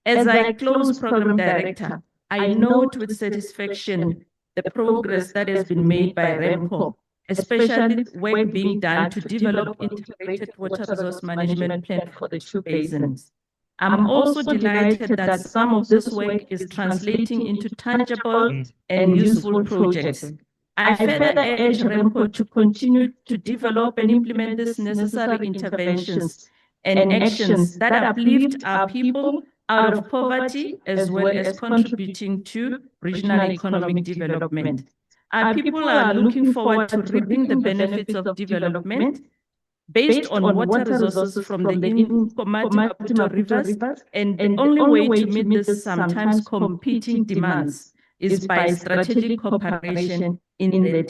As I close, Program Director, I note with satisfaction the progress that has been made by REMCO, especially work being done to develop integrated water resource management plan for the two basins. I'm also delighted that some of this work is translating into tangible and useful projects. I further urge REMCO to continue to develop and implement these necessary interventions and actions that uplift our people out of poverty, as well as contributing to regional economic development. Our people are looking forward to reaping the benefits of development based on water resources from the Nkomati rivers, and the only way to meet this sometimes competing demands is by strategic cooperation in the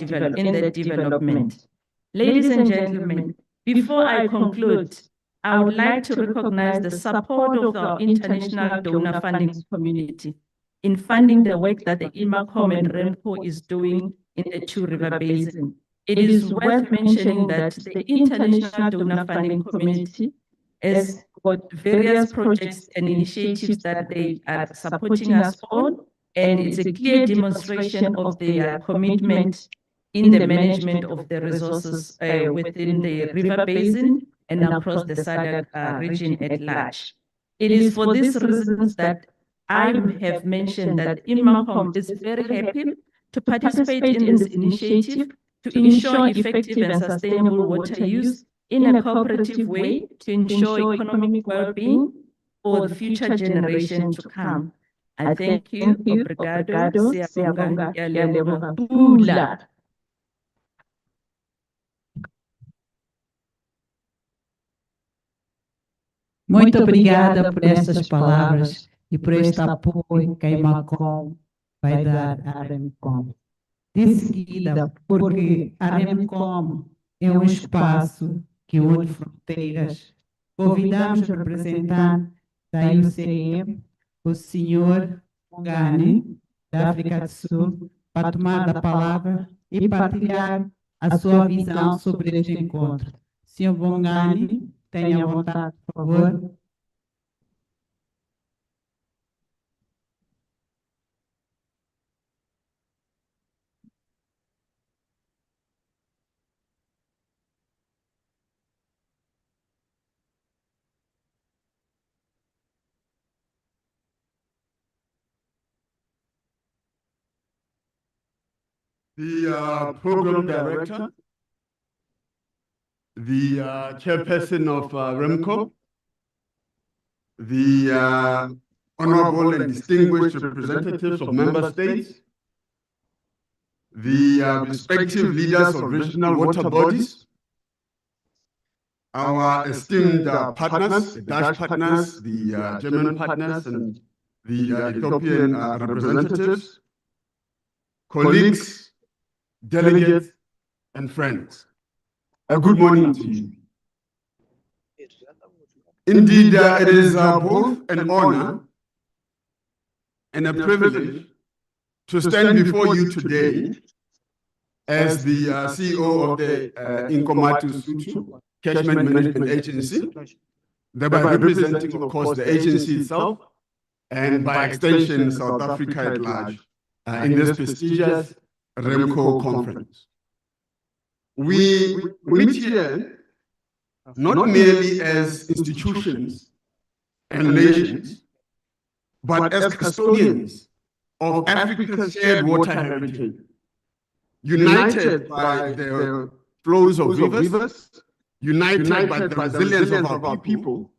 development. Ladies and gentlemen, before I conclude, I would like to recognize the support of our international donor funding community in funding the work that the IMACOM and REMCO is doing in the Two River Basin. It is worth mentioning that the international donor funding community has got various projects and initiatives that they are supporting us on, and it's a clear demonstration of their commitment in the management of the resources within the river basin and across the SADC region at large. It is for these reasons that I have mentioned that IMACOM is very happy to participate in this initiative to ensure effective and sustainable water use in a cooperative way to ensure economic well-being for the future generation to come. I thank you. Obrigado. Siyabonga. Ngiyaleboga. Pula. Muito obrigada por estas palavras e por este apoio que a IMACOM vai dar à REMCO. De seguida, porque a REMCO é um espaço que une fronteiras, convidamos o representante da IUCE, o senhor Bongani, da África do Sul, para tomar a palavra e partilhar a sua visão sobre este encontro. Senhor Bongani, tenha vontade, por favor. The program director, the chairperson of REMCO, the honorable and distinguished representatives of member states, the respective leaders of regional water bodies, our esteemed partners, the Dutch partners, the German partners, and the Ethiopian representatives, colleagues, delegates, and friends. A good morning to you. Indeed, it is both an honor and a privilege to stand before you today as the CEO of the Nkomati Catchment Management Agency, thereby representing, of course, the agency itself, and by extension, South Africa at large, in this prestigious REMCO conference. We meet here not merely as institutions and nations, but as custodians of Africa's shared water heritage, united by the flows of rivers, united by the resilience of our people,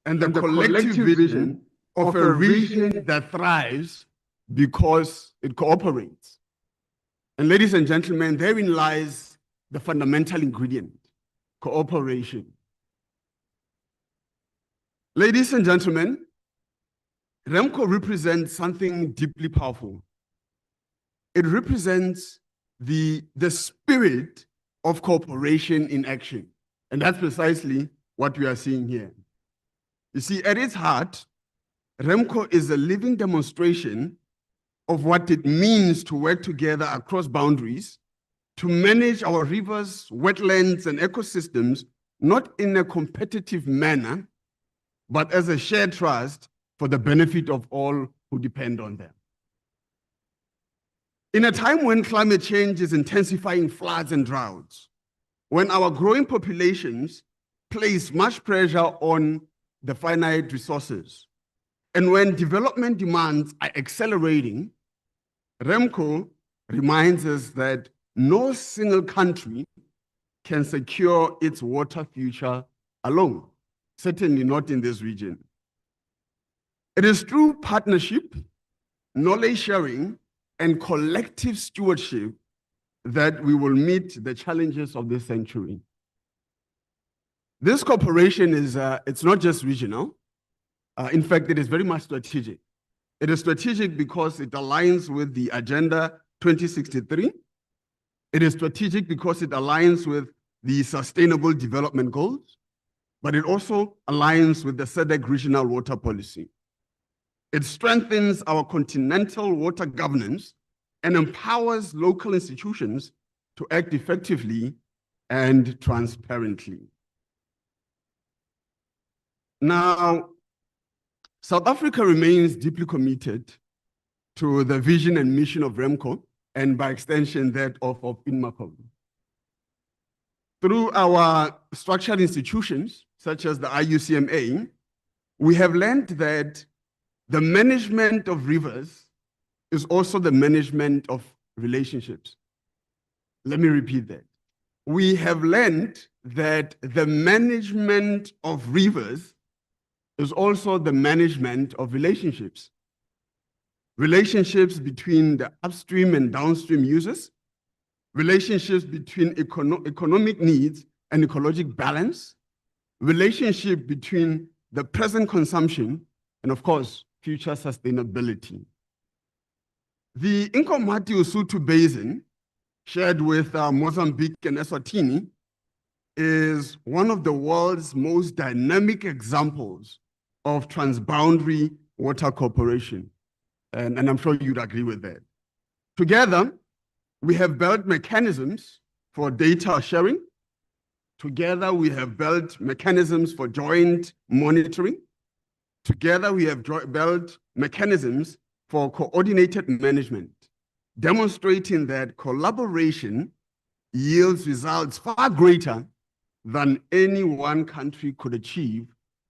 and the collective vision of a region that thrives because it cooperates. And ladies and gentlemen, therein lies the fundamental ingredient, cooperation. Ladies and gentlemen, REMCO represents something deeply powerful. It represents the spirit of cooperation in action. And that's precisely what we are seeing here. You see, at its heart, REMCO is a living demonstration of what it means to work together across boundaries to manage our rivers, wetlands, and ecosystems, not in a competitive manner, but as a shared trust for the benefit of all who depend on them. In a time when climate change is intensifying floods and droughts, when our growing populations place much pressure on the finite resources, and when development demands are accelerating, REMCO reminds us that no single country can secure its water future alone, certainly not in this region. It is through partnership, knowledge sharing, and collective stewardship that we will meet the challenges of this century. This cooperation is, it's not just regional. In fact, it is very much strategic. It is strategic because it aligns with the Agenda 2063. It is strategic because it aligns with the Sustainable Development Goals, but it also aligns with the SADC Regional Water Policy. It strengthens our continental water governance and empowers local institutions to act effectively and transparently. Now, South Africa remains deeply committed to the vision and mission of REMCO, and by extension that of INMACOM. Through our structured institutions, such as the IUCMA, we have learned that the management of rivers is also the management of relationships. Let me repeat that. We have learned that the management of rivers is also the management of relationships. Relationships between the upstream and downstream users, relationships between economic needs and ecologic balance, relationship between the present consumption and, of course, future sustainability. The Nkomati-Usuthu Basin, shared with Mozambique and Eswatini, is one of the world's most dynamic examples of transboundary water cooperation. And I'm sure you'd agree with that. Together, we have built mechanisms for data sharing. Together, we have built mechanisms for joint monitoring. Together, we have built mechanisms for coordinated management, demonstrating that collaboration yields results far greater than any one country could achieve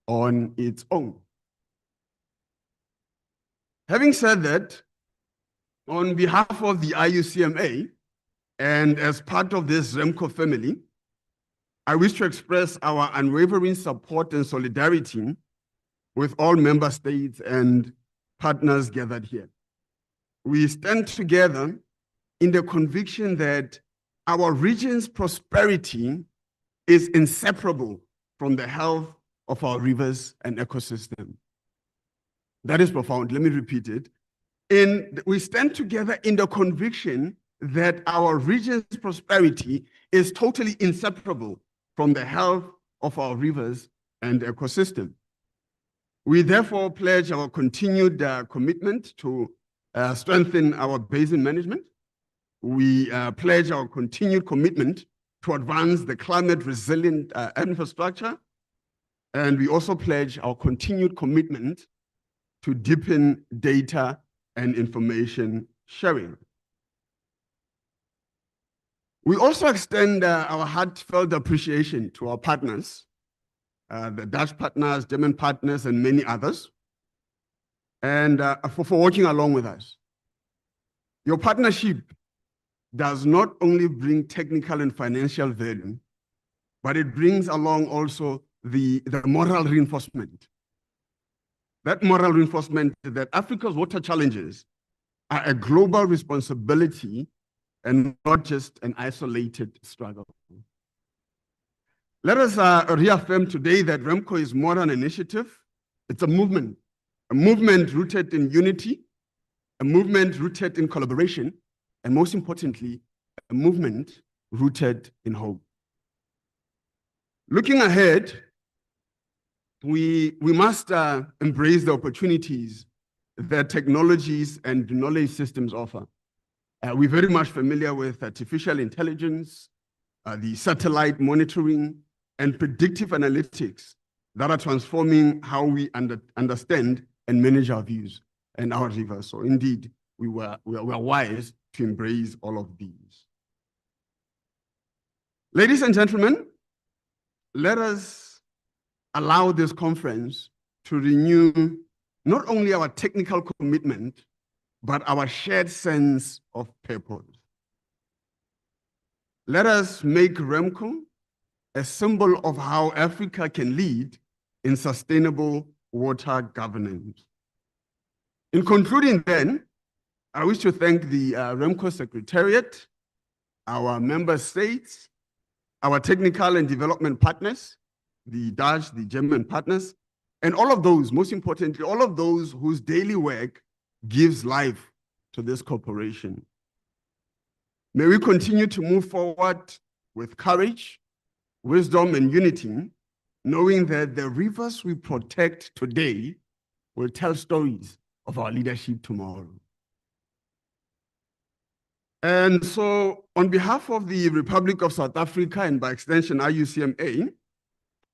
on its own. Having said that, on behalf of the IUCMA and as part of this REMCO family, I wish to express our unwavering support and solidarity with all member states and partners gathered here. We stand together in the conviction that our region's prosperity is inseparable from the health of our rivers and ecosystem. That is profound. Let me repeat it. We stand together in the conviction that our region's prosperity is totally inseparable from the health of our rivers and ecosystem. We therefore pledge our continued commitment to strengthen our basin management. We pledge our continued commitment to advance the climate resilient infrastructure. And we also pledge our continued commitment to deepen data and information sharing. We also extend our heartfelt appreciation to our partners, the Dutch partners, German partners, and many others, and for working along with us. Your partnership does not only bring technical and financial value, but it brings along also the moral reinforcement. That moral reinforcement that Africa's water challenges are a global responsibility and not just an isolated struggle. Let us reaffirm today that REMCO is more than an initiative. It's a movement rooted in unity, a movement rooted in collaboration, and most importantly, a movement rooted in hope. Looking ahead, we must embrace the opportunities that technologies and knowledge systems offer. We're very much familiar with artificial intelligence, the satellite monitoring, and predictive analytics that are transforming how we understand and manage our views and our rivers. So indeed, we were wise to embrace all of these. Ladies and gentlemen, let us allow this conference to renew not only our technical commitment, but our shared sense of purpose. Let us make REMCO a symbol of how Africa can lead in sustainable water governance. In concluding then, I wish to thank the REMCO Secretariat, our member states, our technical and development partners, the Dutch, the German partners, and all of those, most importantly, all of those whose daily work gives life to this corporation. May we continue to move forward with courage, wisdom, and unity, knowing that the rivers we protect today will tell stories of our leadership tomorrow. And so, on behalf of the Republic of South Africa and by extension IUCMA,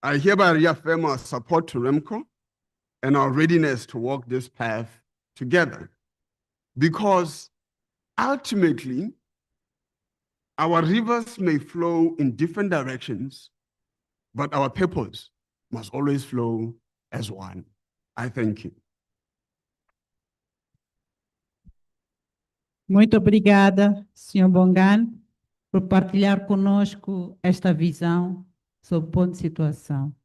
I hereby reaffirm our support to REMCO and our readiness to walk this path together. Because ultimately, our rivers may flow in different directions, but our purpose must always flow as one. I thank you. Muito obrigada, Sr. Bongan, por partilhar conosco esta visão sobre o ponto de situação.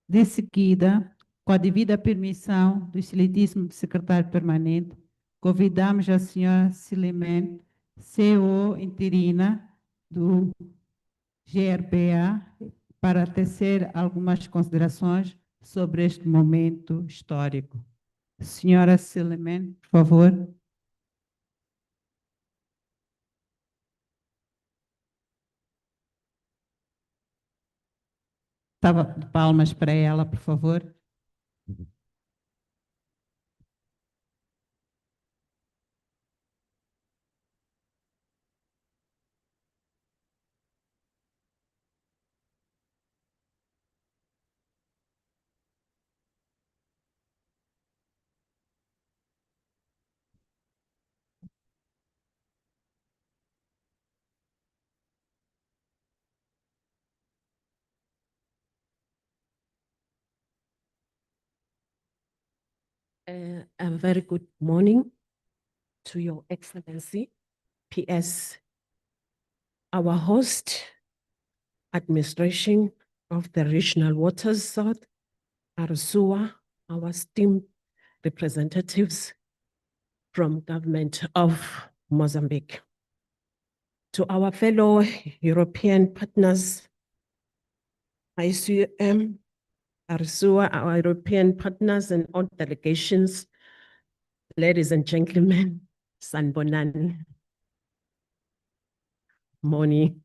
De seguida, com a devida permissão do excelentíssimo secretário permanente, convidamos a Sra. Silimen, CEO interina do GRPA, para tecer algumas considerações sobre este momento histórico. Sra. Silimen, por favor. Estava de palmas para ela, por favor. A very good morning to Your Excellency, PS, our host, administration of the Regional Waters South, RSUA, our esteemed representatives from government of Mozambique. To our fellow European partners, ICM, RSUA, our European partners and all delegations, ladies and gentlemen, Sanbonani, morning.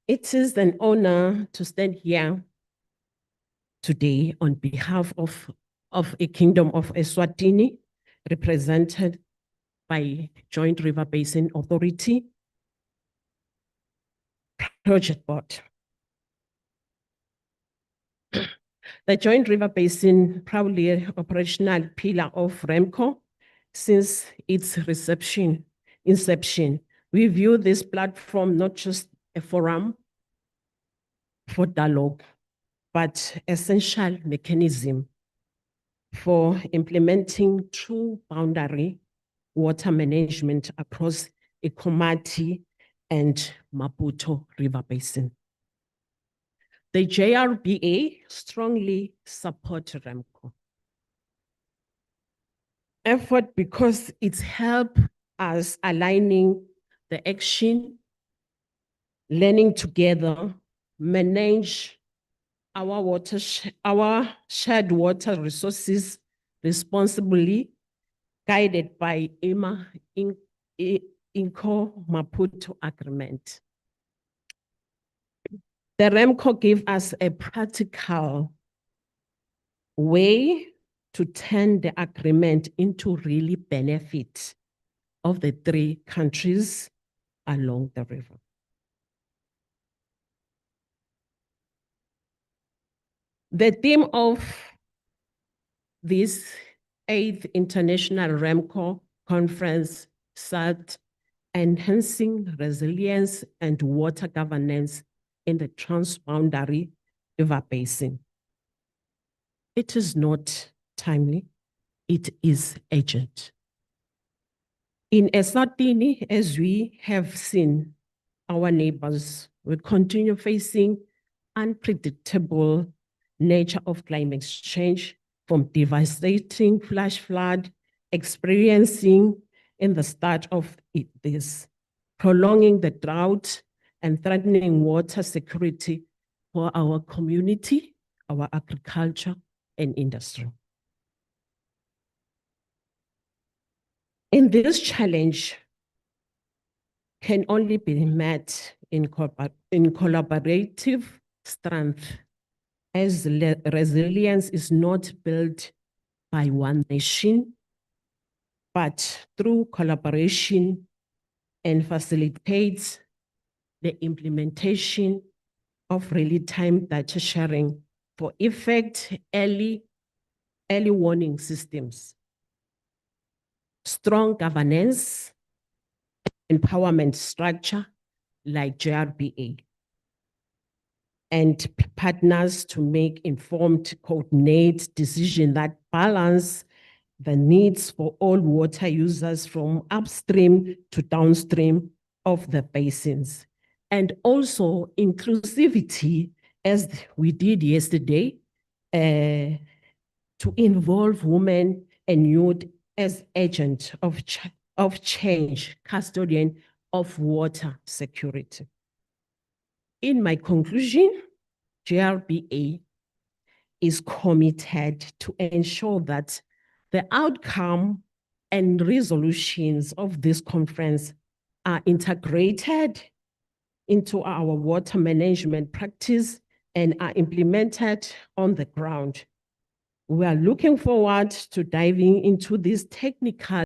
It is an honor to stand here today on behalf of a Kingdom of Eswatini, represented by Joint River Basin Authority Project Board. The Joint River Basin, proudly an operational pillar of REMCO since its inception. We view this platform not just a forum for dialogue, but essential mechanism for implementing true boundary water management across Ikomati and Maputo River Basin. The JRBA strongly supports REMCO effort because it's helped us aligning the action, learning together, manage our shared water resources responsibly, guided by Inco Maputo Agreement. The REMCO gave us a practical way to turn the agreement into really benefit of the three countries along the river. The theme of this 8th International REMCO Conference sought enhancing resilience and water governance in the transboundary river basin. It is not timely, it is urgent. In Eswatini, as we have seen, our neighbors will continue facing unpredictable nature of climate change, from devastating flash flood experiencing in the start of this, prolonging the drought and threatening water security for our community, our agriculture and industry. And this challenge can only be met in collaborative strength, as resilience is not built by one nation, but through collaboration, and facilitates the implementation of real-time data sharing for early warning systems, strong governance, empowerment structure like JRBA, and partners to make informed, coordinated decisions that balance the needs for all water users from upstream to downstream of the basins. And also inclusivity, as we did yesterday, to involve women and youth as agents of change, custodian of water security. In my conclusion, JRBA is committed to ensure that the outcome and resolutions of this conference are integrated into our water management practice and are implemented on the ground. We are looking forward to diving into this technical